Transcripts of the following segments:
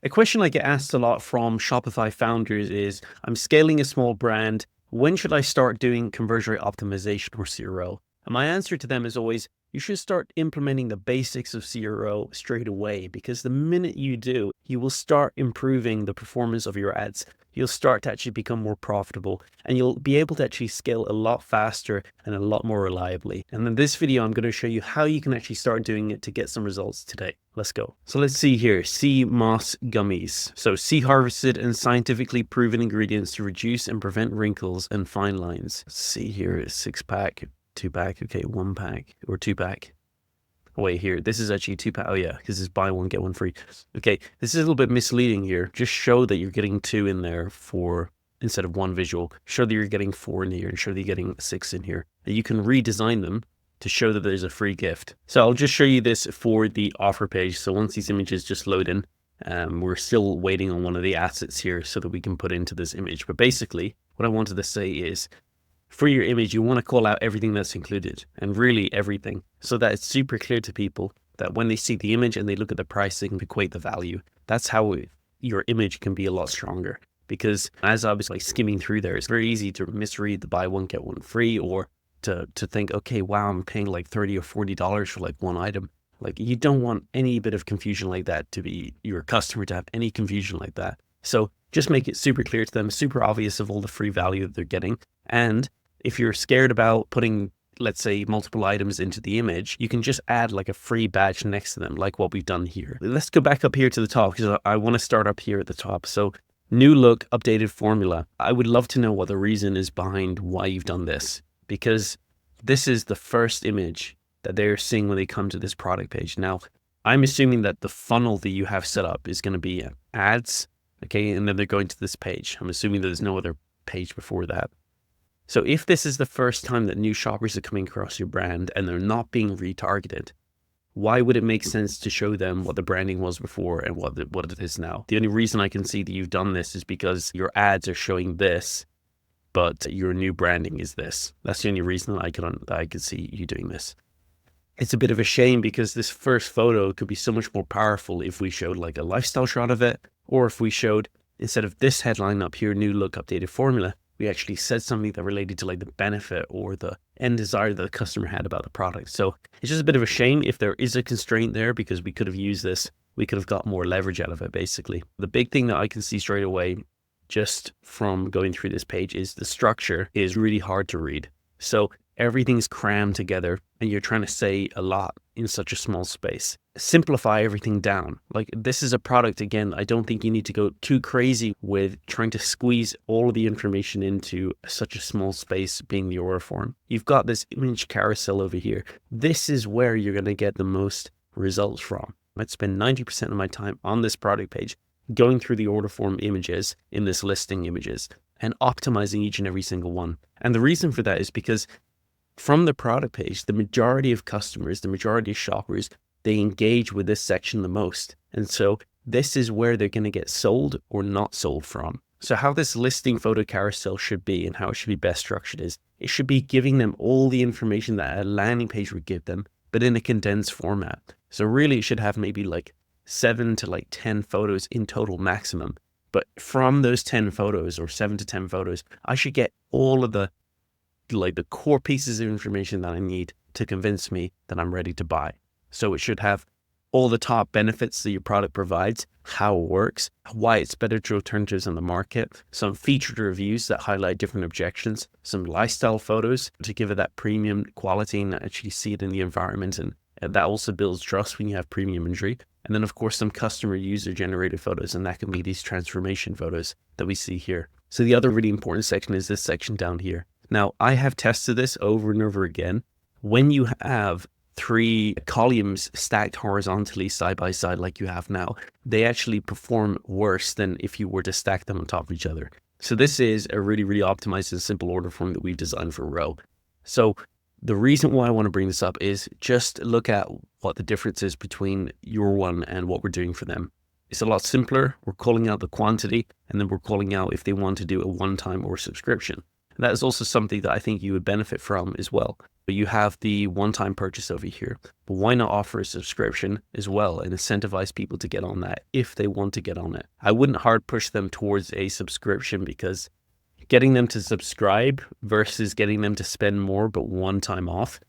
A question I get asked a lot from Shopify founders is, I'm scaling a small brand. When should I start doing conversion rate optimization or CRO? And my answer to them is always, you should start implementing the basics of CRO straight away, because the minute you do, you will start improving the performance of your ads. You'll start to actually become more profitable, and you'll be able to actually scale a lot faster and a lot more reliably. And in this video, I'm going to show you how you can actually start doing it to get some results today. Let's go. So let's see here, sea moss gummies. So sea harvested and scientifically proven ingredients to reduce and prevent wrinkles and fine lines. Let's see here, 6-pack, 2-pack, okay, 1-pack or 2-pack. Wait, here, this is actually 2-pack. Oh yeah, because it's buy one, get one free. Okay, this is a little bit misleading here. Just show that you're getting 2 in there for, instead of 1 visual. Show that you're getting 4 in here and show that you're getting 6 in here. And you can redesign them to show that there's a free gift. So I'll just show you this for the offer page. So once these images just load in, we're still waiting on one of the assets here so that we can put into this image. But basically, what I wanted to say is, for your image, you want to call out everything that's included, and really everything, so that it's super clear to people that when they see the image and they look at the price, they can equate the value. That's how your image can be a lot stronger. Because as I was skimming through there, it's very easy to misread the buy one, get one free, or to think, okay, wow, I'm paying like $30 or $40 for one item. You don't want any bit of confusion like that to be your customer to have any confusion like that. So just make it super clear to them, super obvious of all the free value that they're getting. And if you're scared about putting, let's say, multiple items into the image, you can just add a free badge next to them, like what we've done here. Let's go back up here to the top, because I want to start up here at the top. So new look, updated formula. I would love to know what the reason is behind why you've done this, because this is the first image that they're seeing when they come to this product page. Now, I'm assuming that the funnel that you have set up is going to be ads, okay, and then they're going to this page. I'm assuming there's no other page before that. So if this is the first time that new shoppers are coming across your brand and they're not being retargeted, why would it make sense to show them what the branding was before and what it is now? The only reason I can see that you've done this is because your ads are showing this, but your new branding is this. That's the only reason that I could see you doing this. It's a bit of a shame, because this first photo could be so much more powerful if we showed a lifestyle shot of it, or if we showed, instead of this headline up here, new look, updated formula, we actually said something that related to the benefit or the end desire that the customer had about the product. So it's just a bit of a shame if there is a constraint there, because we could have used this. We could have got more leverage out of it, basically. The big thing that I can see straight away just from going through this page is the structure is really hard to read. So everything's crammed together and you're trying to say a lot in such a small space. Simplify everything down. This is a product, again, I don't think you need to go too crazy with trying to squeeze all of the information into such a small space, being the order form. You've got this image carousel over here. This is where you're going to get the most results from. I'd spend 90% of my time on this product page going through the order form images in this listing images and optimizing each and every single one. And the reason for that is because from the product page, the majority of customers, the majority of shoppers, they engage with this section the most. And so this is where they're going to get sold or not sold from. So how this listing photo carousel should be and how it should be best structured is, it should be giving them all the information that a landing page would give them, but in a condensed format. So really it should have maybe 7 to 10 photos in total maximum. But from those 10 photos or 7 to 10 photos, I should get all of the core pieces of information that I need to convince me that I'm ready to buy. So it should have all the top benefits that your product provides, how it works, why it's better to alternatives in the market, some featured reviews that highlight different objections, some lifestyle photos to give it that premium quality and actually see it in the environment. And that also builds trust when you have premium imagery. And then of course, some customer user generated photos, and that can be these transformation photos that we see here. So the other really important section is this section down here. Now, I have tested this over and over again. When you have 3 columns stacked horizontally side by side like you have now, they actually perform worse than if you were to stack them on top of each other. So this is a really, really optimized and simple order form that we've designed for Row. So the reason why I want to bring this up is just look at what the difference is between your one and what we're doing for them. It's a lot simpler. We're calling out the quantity, and then we're calling out if they want to do a one-time or subscription. And that is also something that I think you would benefit from as well. You have the one-time purchase over here, but why not offer a subscription as well and incentivize people to get on that if they want to get on it? I wouldn't hard push them towards a subscription, because getting them to subscribe versus getting them to spend more but one time off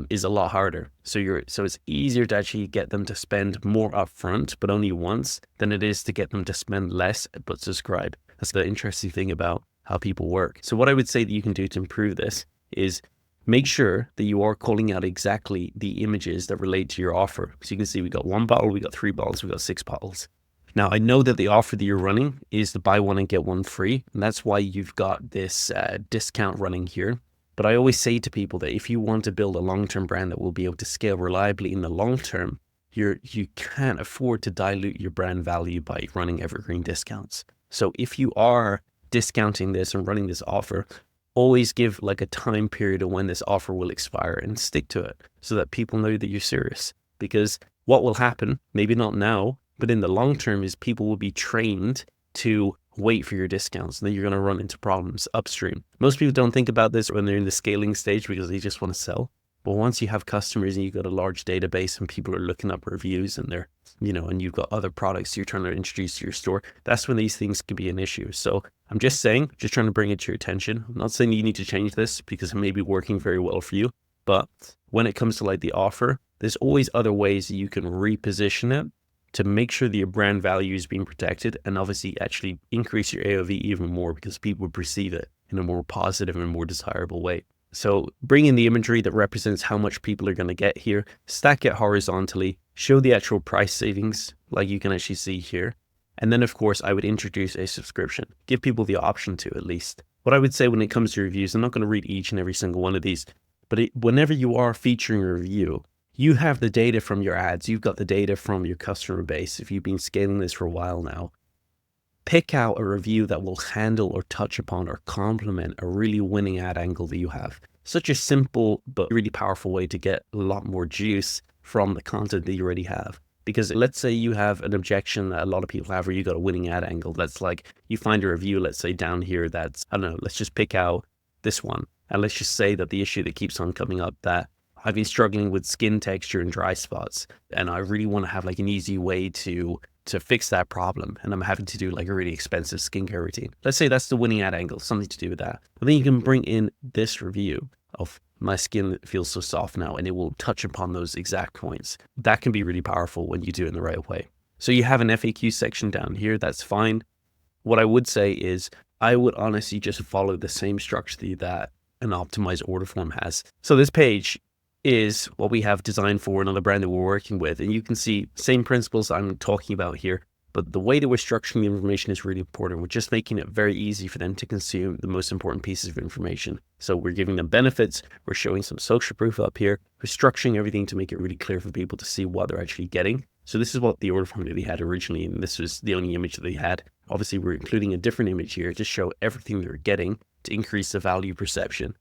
is a lot harder. So it's easier to actually get them to spend more upfront but only once than it is to get them to spend less but subscribe. That's the interesting thing about how people work. So what I would say that you can do to improve this is make sure that you are calling out exactly the images that relate to your offer. So you can see we got 1 bottle, we got 3 bottles, we got 6 bottles. Now, I know that the offer that you're running is the buy one and get one free, and that's why you've got this discount running here. But I always say to people that if you want to build a long-term brand that will be able to scale reliably in the long term, you can't afford to dilute your brand value by running evergreen discounts. So if you are discounting this and running this offer, always give like a time period of when this offer will expire and stick to it so that people know that you're serious. Because what will happen, maybe not now, but in the long term, is people will be trained to wait for your discounts, and then you're going to run into problems upstream. Most people don't think about this when they're in the scaling stage because they just want to sell. But once you have customers and you've got a large database and people are looking up reviews and they're, and you've got other products you're trying to introduce to your store, that's when these things can be an issue. So I'm just trying to bring it to your attention. I'm not saying you need to change this because it may be working very well for you, but when it comes to like the offer, there's always other ways that you can reposition it to make sure that your brand value is being protected, and obviously actually increase your AOV even more because people perceive it in a more positive and more desirable way. So bring in the imagery that represents how much people are going to get here, stack it horizontally, show the actual price savings like you can actually see here. And then of course, I would introduce a subscription, give people the option to at least. What I would say when it comes to reviews, I'm not going to read each and every single one of these, but whenever you are featuring a review, you have the data from your ads, you've got the data from your customer base. If you've been scaling this for a while now, pick out a review that will handle or touch upon or complement a really winning ad angle that you have. Such a simple but really powerful way to get a lot more juice from the content that you already have. Because let's say you have an objection that a lot of people have where you got a winning ad angle. That's like you find a review, let's say down here, that's, I don't know, let's just pick out this one. And let's just say that the issue that keeps on coming up, that I've been struggling with skin texture and dry spots, and I really want to have like an easy way to fix that problem, and I'm having to do like a really expensive skincare routine. Let's say that's the winning ad angle, something to do with that. But then you can bring in this review of my skin feels so soft now, and it will touch upon those exact points. That can be really powerful when you do it in the right way. So you have an FAQ section down here, that's fine. What I would say is I would honestly just follow the same structure that an optimized order form has. So this page is what we have designed for another brand that we're working with. And you can see same principles I'm talking about here, but the way that we're structuring the information is really important. We're just making it very easy for them to consume the most important pieces of information. So we're giving them benefits. We're showing some social proof up here. We're structuring everything to make it really clear for people to see what they're actually getting. So this is what the order form that they had originally, and this was the only image that they had. Obviously, we're including a different image here to show everything they're getting to increase the value perception.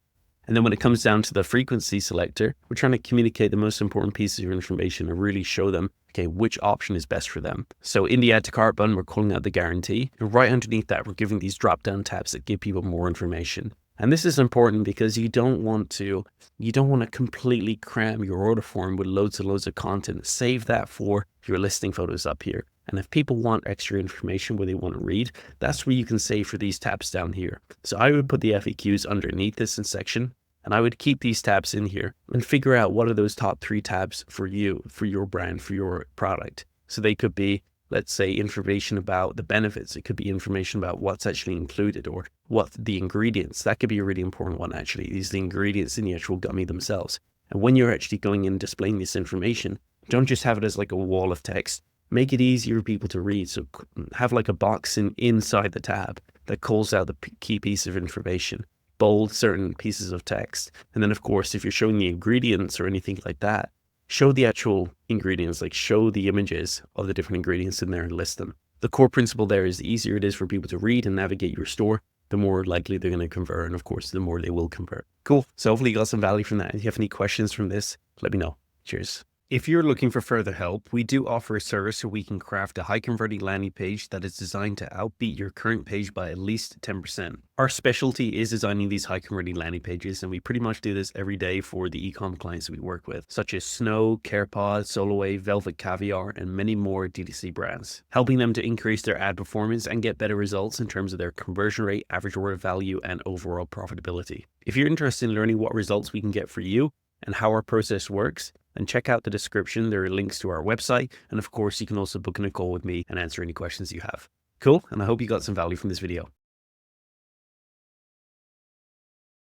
And then when it comes down to the frequency selector, we're trying to communicate the most important pieces of information and really show them, okay, which option is best for them. So in the add to cart button, we're calling out the guarantee. And right underneath that, we're giving these drop-down tabs that give people more information. And this is important because you don't want to completely cram your order form with loads and loads of content. Save that for your listing photos up here. And if people want extra information where they want to read, that's where you can save for these tabs down here. So I would put the FAQs underneath this section, and I would keep these tabs in here and figure out what are those top 3 tabs for you, for your brand, for your product. So they could be, let's say, information about the benefits. It could be information about what's actually included or what the ingredients. That could be a really important one, actually. These are the ingredients in the actual gummy themselves. And when you're actually going in and displaying this information, don't just have it as like a wall of text. Make it easier for people to read. So have like a box inside the tab that calls out the key piece of information, bold certain pieces of text. And then of course, if you're showing the ingredients or anything like that, show the actual ingredients, like show the images of the different ingredients in there and list them. The core principle there is the easier it is for people to read and navigate your store, the more likely they're going to convert. And of course, the more they will convert. Cool. So hopefully you got some value from that. If you have any questions from this, let me know. Cheers. If you're looking for further help, we do offer a service where we can craft a high converting landing page that is designed to outbeat your current page by at least 10%. Our specialty is designing these high converting landing pages, and we pretty much do this every day for the e-com clients that we work with, such as Snow, CarePod, Soloway, Velvet Caviar, and many more DTC brands, helping them to increase their ad performance and get better results in terms of their conversion rate, average order value, and overall profitability. If you're interested in learning what results we can get for you and how our process works, then check out the description. There are links to our website. And of course, you can also book in a call with me and answer any questions you have. Cool. And I hope you got some value from this video.